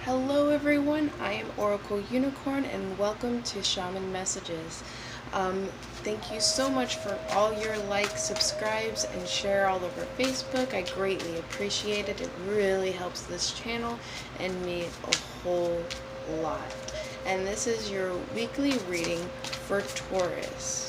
Hello everyone, I am Oracle Unicorn and welcome to Shaman Messages. Thank you so much for all your likes, subscribes, and share all over Facebook. I greatly appreciate it. It really helps this channel and me a whole lot. And this is your weekly reading for Taurus.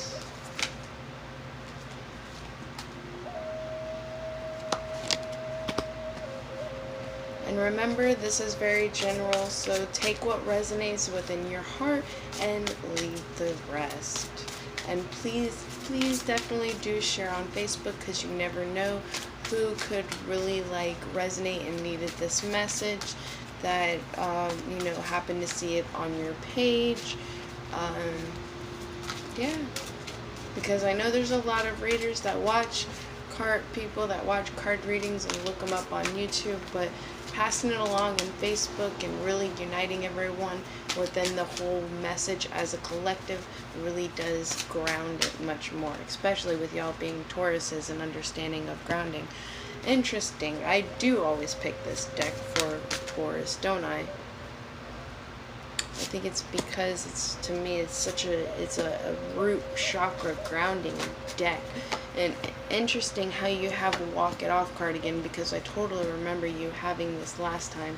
And remember, this is very general, so take what resonates within your heart and leave the rest. And please definitely do share on Facebook, because you never know who could really resonate and needed this message that happen to see it on your page. Yeah, because I know there's a lot of readers that watch people that watch card readings and look them up on YouTube, but passing it along on Facebook and really uniting everyone within the whole message as a collective really does ground it much more, especially with y'all being Tauruses and understanding of grounding. Interesting. I do always pick this deck for Taurus, don't I? I think it's because to me it's a root chakra grounding deck. And interesting how you have a walk it off card again, because I totally remember you having this last time.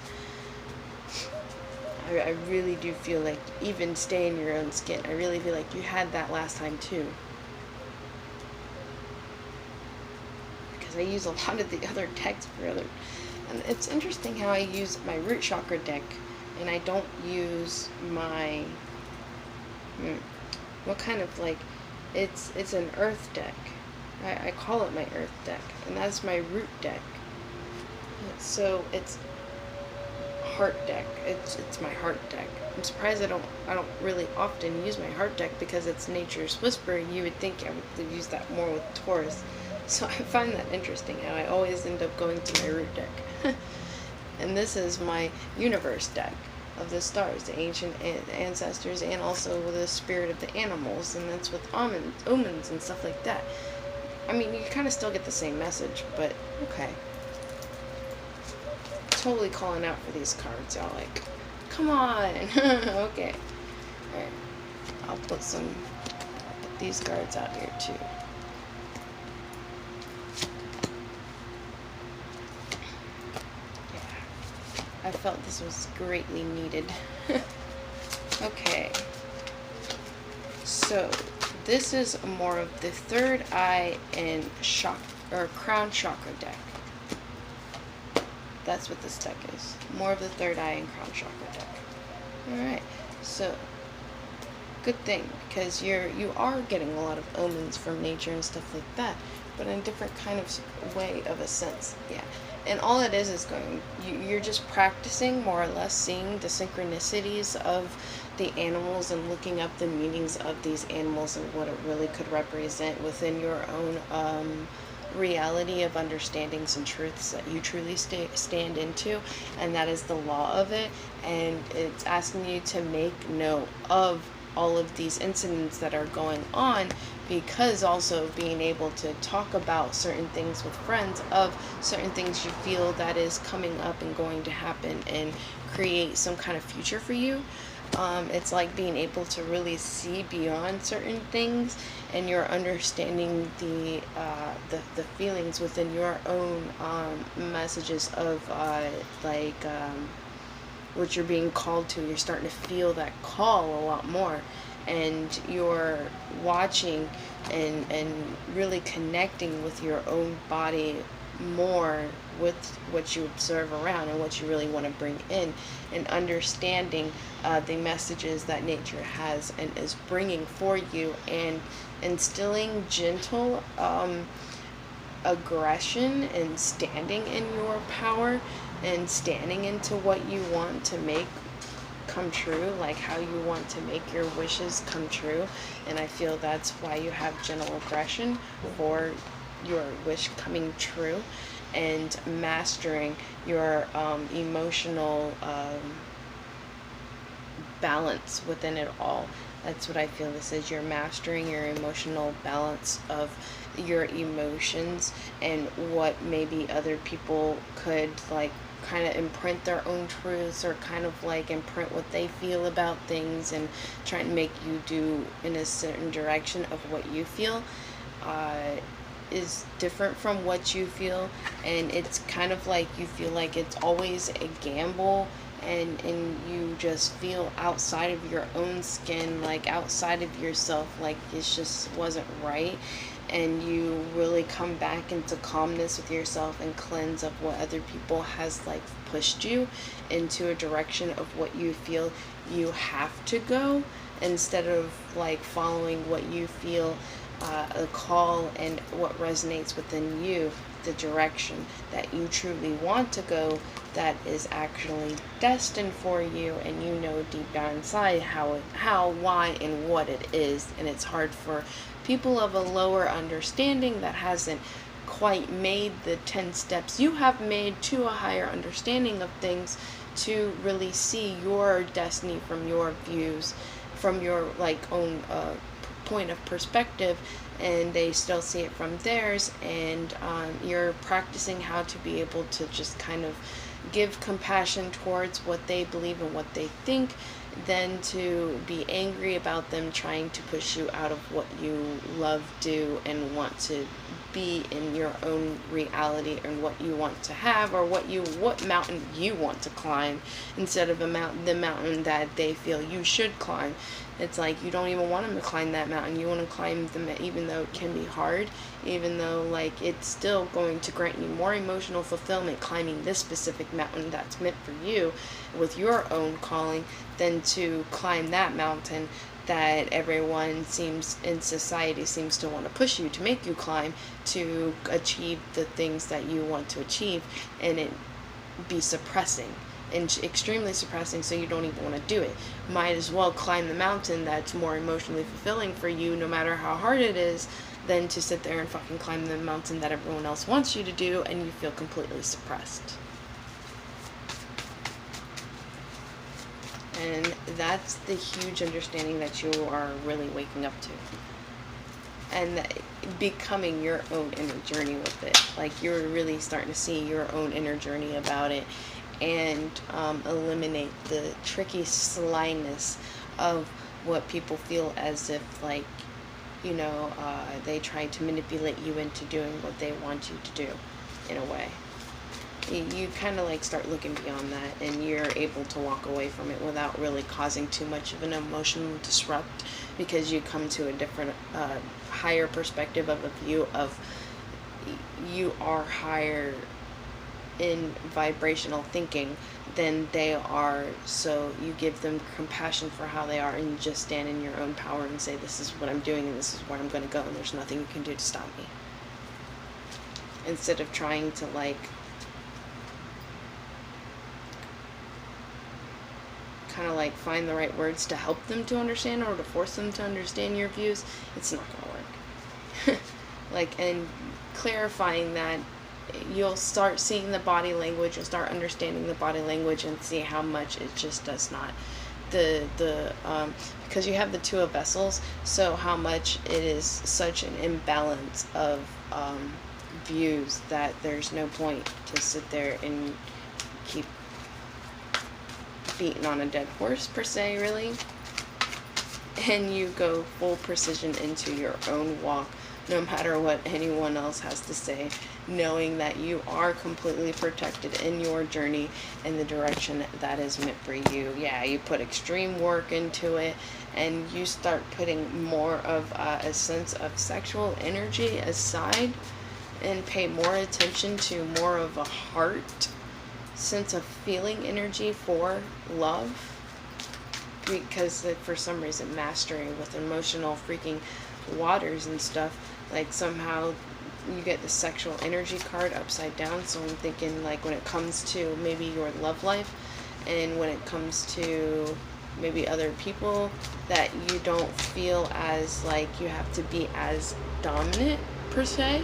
I really do feel like, even stay in your own skin, I really feel like you had that last time too. Because I use a lot of the other decks for other, and it's interesting how I use my root chakra deck and I don't use my what kind of it's an earth deck. I call it my earth deck, and that's my root deck. So it's heart deck. It's my heart deck. I'm surprised I don't really often use my heart deck, because it's nature's whisper. You would think I would use that more with Taurus. So I find that interesting how I always end up going to my root deck. And this is my universe deck of the stars, the ancient ancestors, and also with the spirit of the animals, and that's with omens and stuff like that. I mean, you kind of still get the same message, but okay. Totally calling out for these cards, y'all. Like, come on. Okay. Alright. I'll put these cards out here too. I felt this was greatly needed. Okay. So, this is more of the third eye and crown chakra deck. That's what this deck is. More of the third eye and crown chakra deck. Alright. So, good thing, because you are getting a lot of omens from nature and stuff like that, but in a different kind of way, of a sense. Yeah. And all it is you're just practicing, more or less, seeing the synchronicities of the animals and looking up the meanings of these animals and what it really could represent within your own reality of understandings and truths that you truly stand into, and that is the law of it. And it's asking you to make note of all of these incidents that are going on, because also being able to talk about certain things with friends, of certain things you feel that is coming up and going to happen and create some kind of future for you. It's like being able to really see beyond certain things, and you're understanding the feelings within your own messages of what you're being called to. You're starting to feel that call a lot more, and you're watching and really connecting with your own body more with what you observe around and what you really want to bring in, and understanding the messages that nature has and is bringing for you, and instilling gentle aggression and standing in your power and standing into what you want to make come true, like how you want to make your wishes come true. And I feel that's why you have gentle aggression, for your wish coming true, and mastering your emotional balance within it all. That's what I feel this is. You're mastering your emotional balance of your emotions, and what maybe other people could kind of imprint their own truths, or kind of like imprint what they feel about things, and try and make you do in a certain direction of what you feel, is different from what you feel. And it's kind of like you feel like it's always a gamble, and you just feel outside of your own skin, like outside of yourself, like it just wasn't right. And you really come back into calmness with yourself and cleanse of what other people has like pushed you into a direction of what you feel you have to go, instead of like following what you feel, a call, and what resonates within you, the direction that you truly want to go, that is actually destined for you, and you know deep down inside how, why, and what it is. And it's hard for people of a lower understanding that hasn't quite made the 10 steps you have made to a higher understanding of things, to really see your destiny from your views, from your like own point of perspective, and they still see it from theirs. And you're practicing how to be able to just kind of give compassion towards what they believe and what they think, than to be angry about them trying to push you out of what you love, do, and want to be in your own reality, and what you want to have, or what mountain you want to climb, instead of the mountain that they feel you should climb. It's like you don't even want them to climb that mountain. You want to climb them, even though it can be hard, even though like it's still going to grant you more emotional fulfillment climbing this specific mountain that's meant for you with your own calling, than to climb that mountain that everyone seems in society seems to want to push you to make you climb, to achieve the things that you want to achieve, and it be suppressing and extremely suppressing, so you don't even want to do it. Might as well climb the mountain that's more emotionally fulfilling for you, no matter how hard it is, than to sit there and fucking climb the mountain that everyone else wants you to do, and you feel completely suppressed. And that's the huge understanding that you are really waking up to, and becoming your own inner journey with it. Like you're really starting to see your own inner journey about it, and eliminate the tricky slyness of what people feel as if like, you know, they try to manipulate you into doing what they want you to do, in a way. You kind of like start looking beyond that, and you're able to walk away from it without really causing too much of an emotional disrupt, because you come to a different, higher perspective of a view of you are higher in vibrational thinking than they are, so you give them compassion for how they are, and you just stand in your own power and say, this is what I'm doing, and this is where I'm going to go, and there's nothing you can do to stop me. Instead of trying to like kind of like find the right words to help them to understand, or to force them to understand your views, it's not going to work. Like, and clarifying that, you'll start seeing the body language, you'll start understanding the body language, and see how much it just does not, because you have the two of vessels, so how much it is such an imbalance of views, that there's no point to sit there and keep beating on a dead horse, per se, really. And you go full precision into your own walk, no matter what anyone else has to say, knowing that you are completely protected in your journey in the direction that is meant for you. Yeah, you put extreme work into it, and you start putting more of a sense of sexual energy aside, and pay more attention to more of a heart sense of feeling energy for love, because for some reason mastering with emotional freaking waters and stuff, like somehow you get the sexual energy card upside down. So I'm thinking like when it comes to maybe your love life, and when it comes to maybe other people, that you don't feel as like you have to be as dominant, per se,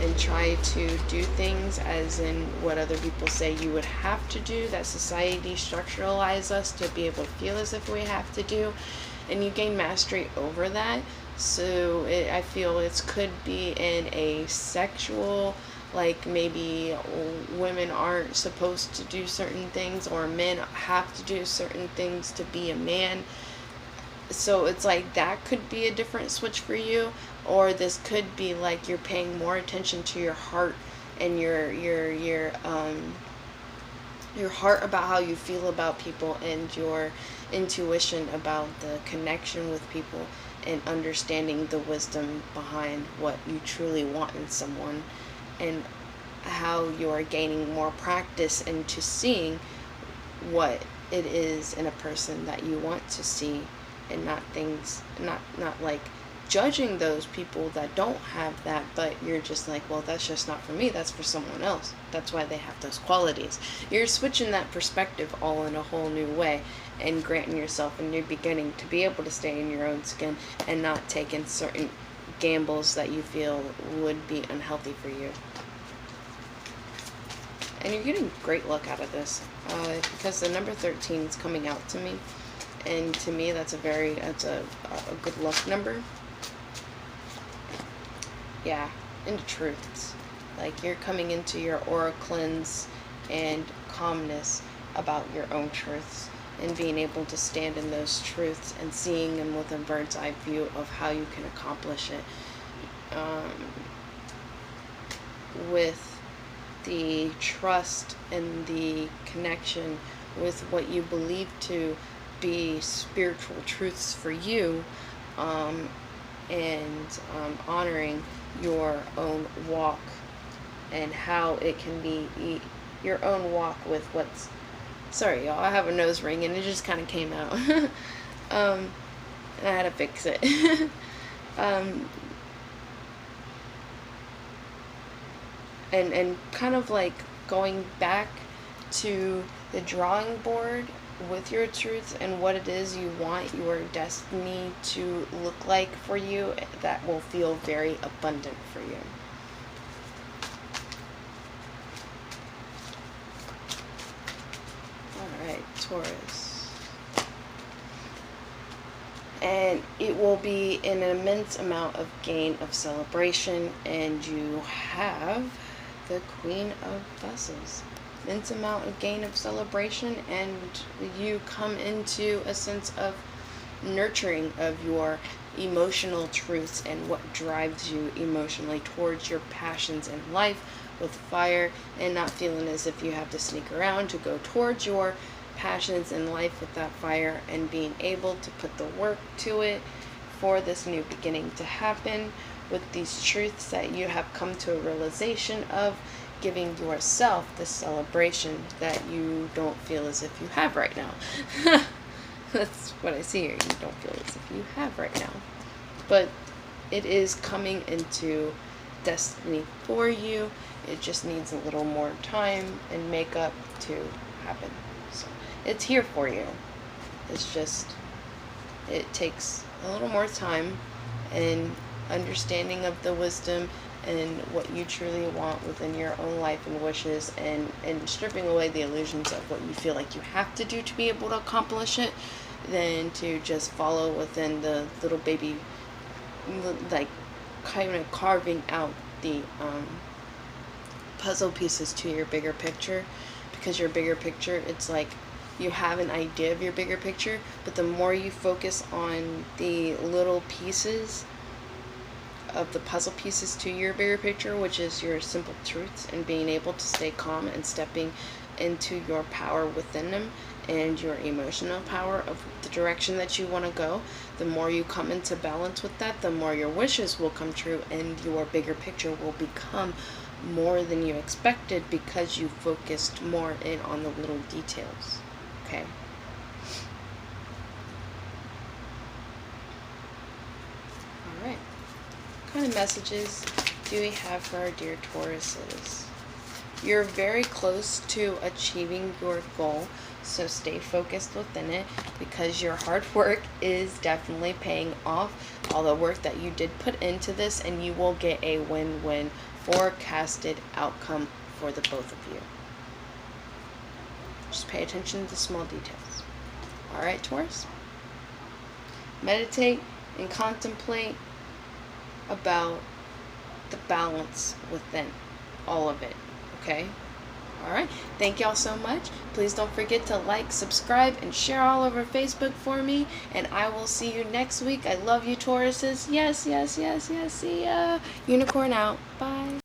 and try to do things as in what other people say you would have to do, that society structuralizes us to be able to feel as if we have to do, and you gain mastery over that. So I feel it could be in a sexual like maybe women aren't supposed to do certain things, or men have to do certain things to be a man. So it's like that could be a different switch for you, or this could be like you're paying more attention to your heart and your heart about how you feel about people, and your intuition about the connection with people, and understanding the wisdom behind what you truly want in someone, and how you're gaining more practice into seeing what it is in a person that you want to see, and not things, not like judging those people that don't have that, but you're just like, well, that's just not for me, that's for someone else, that's why they have those qualities. You're switching that perspective all in a whole new way, and granting yourself a new beginning to be able to stay in your own skin and not take in certain gambles that you feel would be unhealthy for you. And you're getting great luck out of this, because the number 13 is coming out to me, and to me that's a good luck number. Yeah, into truths. Like you're coming into your aura cleanse and calmness about your own truths, and being able to stand in those truths and seeing them with a bird's eye view of how you can accomplish it, with the trust and the connection with what you believe to be spiritual truths for you, and honoring your own walk, and how it can be your own walk with what's, sorry y'all, I have a nose ring and it just kind of came out. And I had to fix it. And kind of like going back to the drawing board with your truths and what it is you want your destiny to look like for you, that will feel very abundant for you. Alright, Taurus. And it will be an immense amount of gain of celebration, and you have the Queen of Vessels. Immense amount of gain of celebration, and you come into a sense of nurturing of your emotional truths and what drives you emotionally towards your passions in life with fire, and not feeling as if you have to sneak around to go towards your passions in life with that fire, and being able to put the work to it for this new beginning to happen with these truths that you have come to a realization of, giving yourself the celebration that you don't feel as if you have right now. That's what I see here. You don't feel as if you have right now. But it is coming into destiny for you. It just needs a little more time and makeup to happen. So it's here for you. It's just, it takes a little more time and understanding of the wisdom and what you truly want within your own life and wishes, and stripping away the illusions of what you feel like you have to do to be able to accomplish it, than to just follow within the little baby, like kind of carving out the puzzle pieces to your bigger picture. Because your bigger picture, it's like you have an idea of your bigger picture, but the more you focus on the little pieces of the puzzle pieces to your bigger picture, which is your simple truths, and being able to stay calm and stepping into your power within them, and your emotional power of the direction that you want to go, the more you come into balance with that, the more your wishes will come true, and your bigger picture will become more than you expected, because you focused more in on the little details. Okay. All right. What kind of messages do we have for our dear Tauruses? You're very close to achieving your goal, so stay focused within it, because your hard work is definitely paying off. All the work that you did put into this, and you will get a win-win forecasted outcome for the both of you. Just pay attention to the small details. All right, Taurus? Meditate and contemplate about the balance within all of it, okay? All right, thank y'all so much. Please don't forget to like, subscribe, and share all over Facebook for me, and I will see you next week. I love you, Tauruses. Yes, yes, yes, yes. See ya. Unicorn out. Bye.